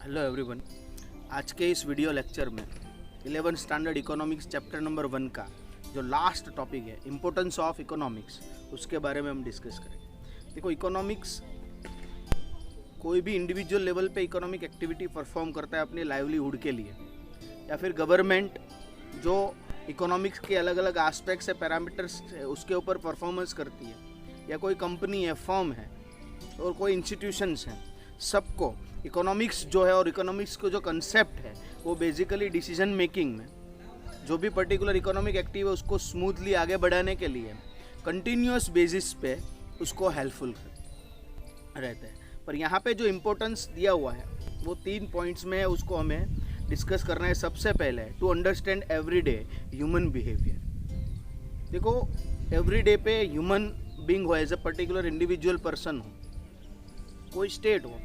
Hello everyone. आज के इस वीडियो लेक्चर में 11th standard economics chapter number 1 का जो लास्ट टॉपिक है इम्पोर्टेंस ऑफ इकोनॉमिक्स, उसके बारे में हम डिस्कस करेंगे। देखो, इकोनॉमिक्स कोई भी इंडिविजुअल लेवल पे इकोनॉमिक एक्टिविटी परफॉर्म करता है अपने लाइवलीहुड के लिए, या फिर गवर्नमेंट जो इकोनॉमिक्स के अलग अलग एस्पेक्ट्स है, पैरामीटर्स है, उसके ऊपर परफॉर्मेंस करती है, या कोई कंपनी है, फर्म है और कोई इंस्टीट्यूशंस हैं, सबको इकोनॉमिक्स जो है और इकोनॉमिक्स को जो कंसेप्ट है वो बेसिकली डिसीजन मेकिंग में जो भी पर्टिकुलर इकोनॉमिक एक्टिव है उसको स्मूथली आगे बढ़ाने के लिए कंटिन्यूअस बेसिस पे उसको हेल्पफुल रहता है। पर यहाँ पे जो इम्पोर्टेंस दिया हुआ है वो 3 पॉइंट्स में है, उसको हमें डिस्कस करना है। सबसे पहले to understand everyday human behaviour. देखो, एवरीडे पे ह्यूमन बीइंग हो, as a particular individual person हो, कोई स्टेट हो,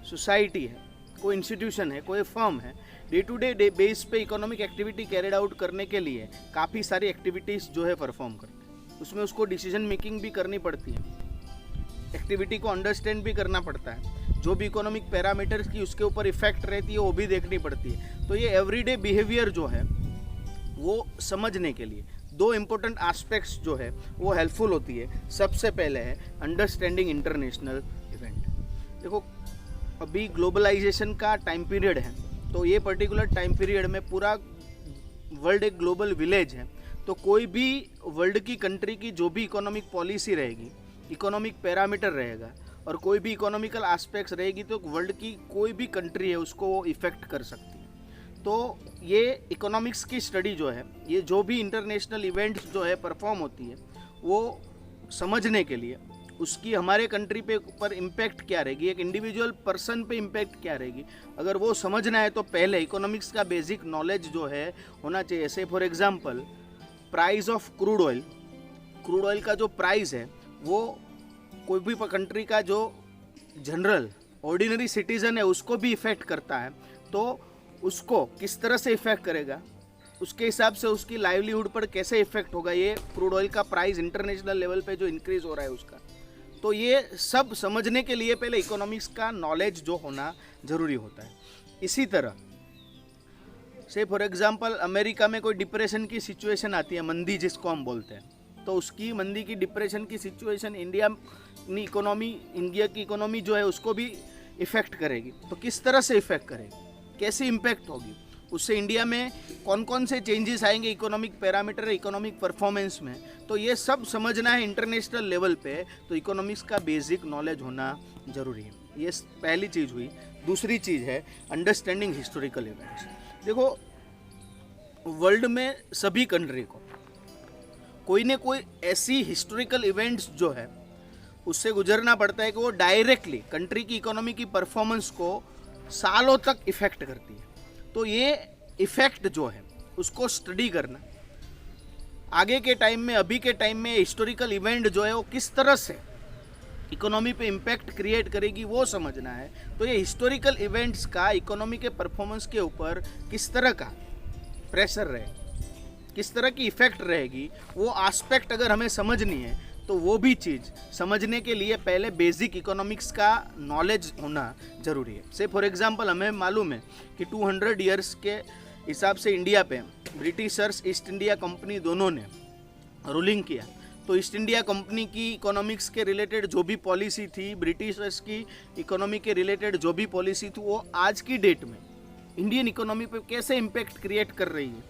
सोसाइटी है, कोई इंस्टीट्यूशन है, कोई फर्म है, डे टू डे बेस पे इकोनॉमिक एक्टिविटी कैरिड आउट करने के लिए काफ़ी सारी एक्टिविटीज़ जो है परफॉर्म करते हैं। उसमें उसको डिसीजन मेकिंग भी करनी पड़ती है, एक्टिविटी को अंडरस्टैंड भी करना पड़ता है, जो भी इकोनॉमिक पैरामीटर्स की उसके ऊपर इफेक्ट रहती है वो भी देखनी पड़ती है। तो ये एवरीडे बिहेवियर जो है वो समझने के लिए 2 इम्पोर्टेंट एस्पेक्ट्स जो है वो हेल्पफुल होती है। सबसे पहले है अंडरस्टैंडिंग इंटरनेशनल इवेंट। देखो, अभी ग्लोबलाइजेशन का टाइम पीरियड है, तो ये पर्टिकुलर टाइम पीरियड में पूरा वर्ल्ड एक ग्लोबल विलेज है। तो कोई भी वर्ल्ड की कंट्री की जो भी इकोनॉमिक पॉलिसी रहेगी, इकोनॉमिक पैरामीटर रहेगा और कोई भी इकोनॉमिकल एस्पेक्ट्स रहेगी, तो वर्ल्ड की कोई भी कंट्री है उसको वो इफ़ेक्ट कर सकती है। तो ये इकोनॉमिक्स की स्टडी जो है, ये जो भी इंटरनेशनल इवेंट्स जो है परफॉर्म होती है, वो समझने के लिए उसकी हमारे कंट्री पे ऊपर इम्पैक्ट क्या रहेगी, एक इंडिविजुअल पर्सन पे इम्पैक्ट क्या रहेगी, अगर वो समझना है तो पहले इकोनॉमिक्स का बेसिक नॉलेज जो है होना चाहिए। जैसे for example price of crude oil का जो प्राइस है वो कोई भी कंट्री का जो जनरल ऑर्डिनरी सिटीज़न है उसको भी इफ़ेक्ट करता है। तो उसको किस तरह से इफ़ेक्ट करेगा, उसके हिसाब से उसकी लाइवलीहुड पर कैसे इफ़ेक्ट होगा, ये क्रूड ऑयल का प्राइस इंटरनेशनल लेवल पे जो इंक्रीज़ हो रहा है उसका। तो ये सब समझने के लिए पहले इकोनॉमिक्स का नॉलेज जो होना ज़रूरी होता है। इसी तरह से फॉर एग्जांपल अमेरिका में कोई डिप्रेशन की सिचुएशन आती है, मंदी जिसको हम बोलते हैं, तो उसकी मंदी की डिप्रेशन की सिचुएशन इंडिया की इकोनॉमी जो है उसको भी इफ़ेक्ट करेगी। तो किस तरह से इफ़ेक्ट करेगी, कैसी इम्पैक्ट होगी, उससे इंडिया में कौन कौन से चेंजेस आएंगे इकोनॉमिक पैरामीटर, इकोनॉमिक परफॉर्मेंस में, तो ये सब समझना है इंटरनेशनल लेवल पे। तो इकोनॉमिक्स का बेसिक नॉलेज होना ज़रूरी है। ये पहली चीज़ हुई। दूसरी चीज़ है अंडरस्टैंडिंग हिस्टोरिकल इवेंट्स। देखो, वर्ल्ड में सभी कंट्री को कोई ना कोई ऐसी हिस्टोरिकल इवेंट्स जो है उससे गुजरना पड़ता है कि वो डायरेक्टली कंट्री की इकोनॉमी की परफॉर्मेंस को सालों तक इफ़ेक्ट करती है। तो ये इफ़ेक्ट जो है उसको स्टडी करना, आगे के टाइम में, अभी के टाइम में हिस्टोरिकल इवेंट जो है वो किस तरह से इकोनॉमी पे इम्पैक्ट क्रिएट करेगी वो समझना है। तो ये हिस्टोरिकल इवेंट्स का इकोनॉमी के परफॉर्मेंस के ऊपर किस तरह का प्रेशर रहेगा, किस तरह की इफ़ेक्ट रहेगी, वो एस्पेक्ट अगर हमें समझनी है तो वो भी चीज़ समझने के लिए पहले बेसिक इकोनॉमिक्स का नॉलेज होना ज़रूरी है। से फॉर एग्जांपल हमें मालूम है कि 200 ईयर्स के हिसाब से इंडिया पे ब्रिटिशर्स, ईस्ट इंडिया कंपनी दोनों ने रूलिंग किया। तो ईस्ट इंडिया कंपनी की इकोनॉमिक्स के रिलेटेड जो भी पॉलिसी थी, ब्रिटिशर्स की इकोनॉमी के रिलेटेड जो भी पॉलिसी थी, वो आज की डेट में इंडियन इकोनॉमी पे कैसे इम्पेक्ट क्रिएट कर रही है,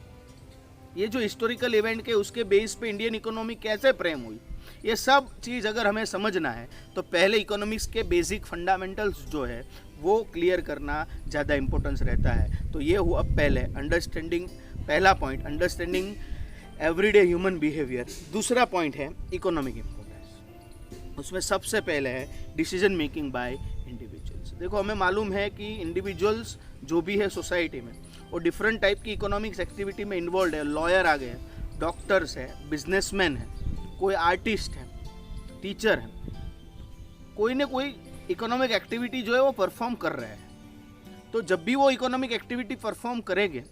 ये जो हिस्टोरिकल इवेंट के उसके बेस पे इंडियन इकोनॉमी कैसे फ्रेम हुई, ये सब चीज़ अगर हमें समझना है तो पहले इकोनॉमिक्स के बेसिक फंडामेंटल्स जो है वो क्लियर करना ज़्यादा इम्पोर्टेंस रहता है। तो ये हुआ पहले अंडरस्टैंडिंग, पहला point understanding everyday human behaviour. दूसरा पॉइंट है इकोनॉमिक इम्पोर्टेंस। उसमें सबसे पहले है डिसीजन मेकिंग बाय इंडिविजुअल्स। देखो, हमें मालूम है कि इंडिविजुअल्स जो भी है सोसाइटी में वो डिफरेंट टाइप की इकोनॉमिक्स एक्टिविटी में इन्वॉल्व है। लॉयर आ गए, डॉक्टर्स है, बिजनेसमैन है, कोई आर्टिस्ट है, टीचर है, कोई ना कोई इकोनॉमिक एक्टिविटी जो है वो परफॉर्म कर रहे हैं। तो जब भी वो इकोनॉमिक एक्टिविटी परफॉर्म करेंगे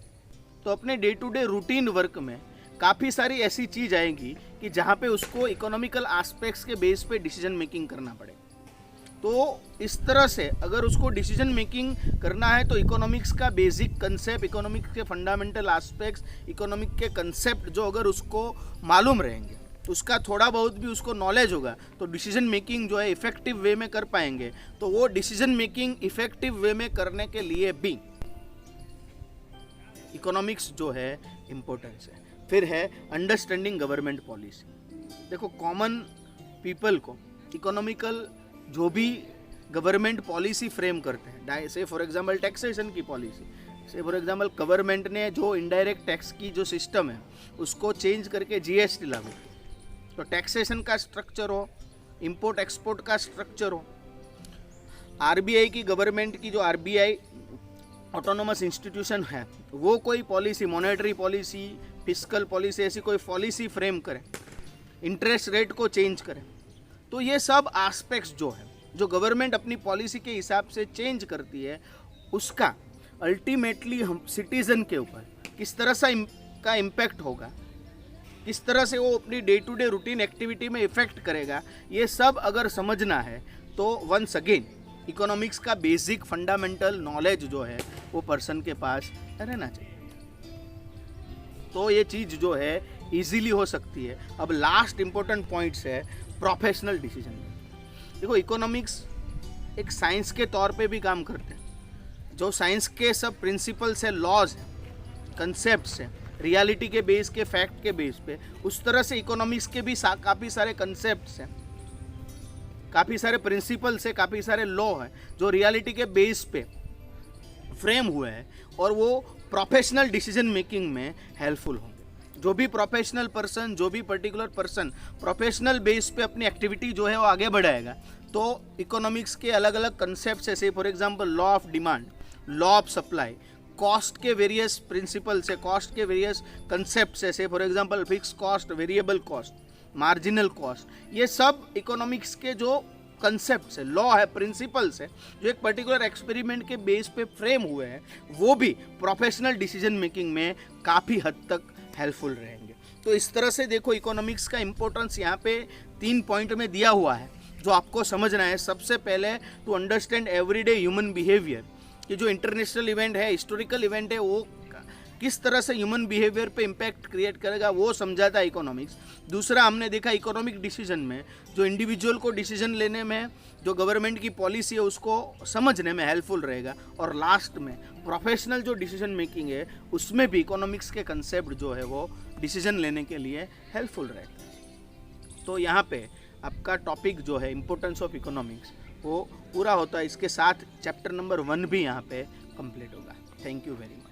तो अपने day to day routine work में काफ़ी सारी ऐसी चीज़ आएंगी कि जहाँ पे उसको इकोनॉमिकल एस्पेक्ट्स के बेस पे डिसीजन मेकिंग करना पड़ेगा। तो इस तरह से अगर उसको डिसीजन मेकिंग करना है तो इकोनॉमिक्स का बेसिक कंसेप्ट, इकोनॉमिक्स के फंडामेंटल एस्पेक्ट्स, इकोनॉमिक के कंसेप्ट जो अगर उसको मालूम रहेंगे, उसका थोड़ा बहुत भी उसको नॉलेज होगा, तो डिसीजन मेकिंग जो है इफेक्टिव वे में कर पाएंगे। तो वो डिसीजन मेकिंग इफेक्टिव वे में करने के लिए भी इकोनॉमिक्स जो है इम्पोर्टेंस है। फिर है अंडरस्टैंडिंग गवर्नमेंट पॉलिसी। देखो कॉमन पीपल को इकोनॉमिकल जो भी गवर्नमेंट पॉलिसी फ्रेम करते हैं, से फॉर एग्जांपल टैक्सेशन की पॉलिसी, से फॉर एग्जांपल गवर्नमेंट ने जो इनडायरेक्ट टैक्स की जो सिस्टम है उसको चेंज करके जीएसटी लागू किया, तो टैक्सेशन का स्ट्रक्चर हो, इंपोर्ट एक्सपोर्ट का स्ट्रक्चर हो, आरबीआई की गवर्नमेंट की जो आरबीआई ऑटोनोमस इंस्टीट्यूशन है वो कोई policy, monetary policy, fiscal policy, ऐसी कोई पॉलिसी फ्रेम करे, इंटरेस्ट रेट को चेंज करे, तो ये सब एस्पेक्ट्स जो है जो गवर्नमेंट अपनी पॉलिसी के हिसाब से चेंज करती है, उसका अल्टीमेटली हम सिटीज़न के ऊपर किस तरह से का इम्पैक्ट होगा, किस तरह से वो अपनी day to day routine activity में इफेक्ट करेगा, ये सब अगर समझना है तो वंस अगेन इकोनॉमिक्स का बेसिक फंडामेंटल नॉलेज जो है वो पर्सन के पास रहना चाहिए। तो ये चीज़ जो है इजीली हो सकती है। अब लास्ट इंपॉर्टेंट पॉइंट्स है प्रोफेशनल डिसीजन। देखो इकोनॉमिक्स एक साइंस के तौर पे भी काम करते हैं। जो साइंस के सब प्रिंसिपल्स है, लॉज है, कंसेप्ट्स है, रियलिटी के बेस के, फैक्ट के बेस पे, उस तरह से इकोनॉमिक्स के भी काफ़ी सारे कंसेप्ट्स हैं, काफ़ी सारे प्रिंसिपल्स है, काफ़ी सारे लॉ है जो रियलिटी के बेस पे फ्रेम हुए हैं और वो प्रोफेशनल डिसीजन मेकिंग में हेल्पफुल होंगे। जो भी प्रोफेशनल पर्सन, जो भी पर्टिकुलर पर्सन प्रोफेशनल बेस पे अपनी एक्टिविटी जो है वो आगे बढ़ाएगा, तो इकोनॉमिक्स के अलग अलग कंसेप्ट्स ऐसे for example law of demand, law of supply, cost के वेरियस प्रिंसिपल्स है, कॉस्ट के वेरियस कंसेप्ट्स ऐसे for example fix cost, variable cost, marginal cost, ये सब इकोनॉमिक्स के जो कंसेप्ट्स है, लॉ है, प्रिंसिपल्स है, जो एक पर्टिकुलर एक्सपेरिमेंट के बेस पे फ्रेम हुए हैं, वो भी प्रोफेशनल डिसीजन मेकिंग में काफ़ी हद तक हेल्पफुल रहेंगे। तो इस तरह से देखो इकोनॉमिक्स का इंपॉर्टेंस यहाँ पे 3 पॉइंट में दिया हुआ है जो आपको समझना है। सबसे पहले to understand everyday human behaviour, कि जो इंटरनेशनल इवेंट है, हिस्टोरिकल इवेंट है, वो किस तरह से ह्यूमन बिहेवियर पे इम्पैक्ट क्रिएट करेगा, वो समझाता है इकोनॉमिक्स। दूसरा हमने देखा इकोनॉमिक डिसीजन में जो इंडिविजुअल को डिसीजन लेने में, जो गवर्नमेंट की पॉलिसी है उसको समझने में हेल्पफुल रहेगा। और लास्ट में प्रोफेशनल जो डिसीजन मेकिंग है उसमें भी इकोनॉमिक्स के कंसेप्ट जो है वो डिसीजन लेने के लिए हेल्पफुल रहेगा। तो यहाँ पे आपका टॉपिक जो है इम्पोर्टेंस ऑफ इकोनॉमिक्स वो पूरा होता है। इसके साथ चैप्टर नंबर 1 भी यहाँ पे कंप्लीट होगा। Thank you very much.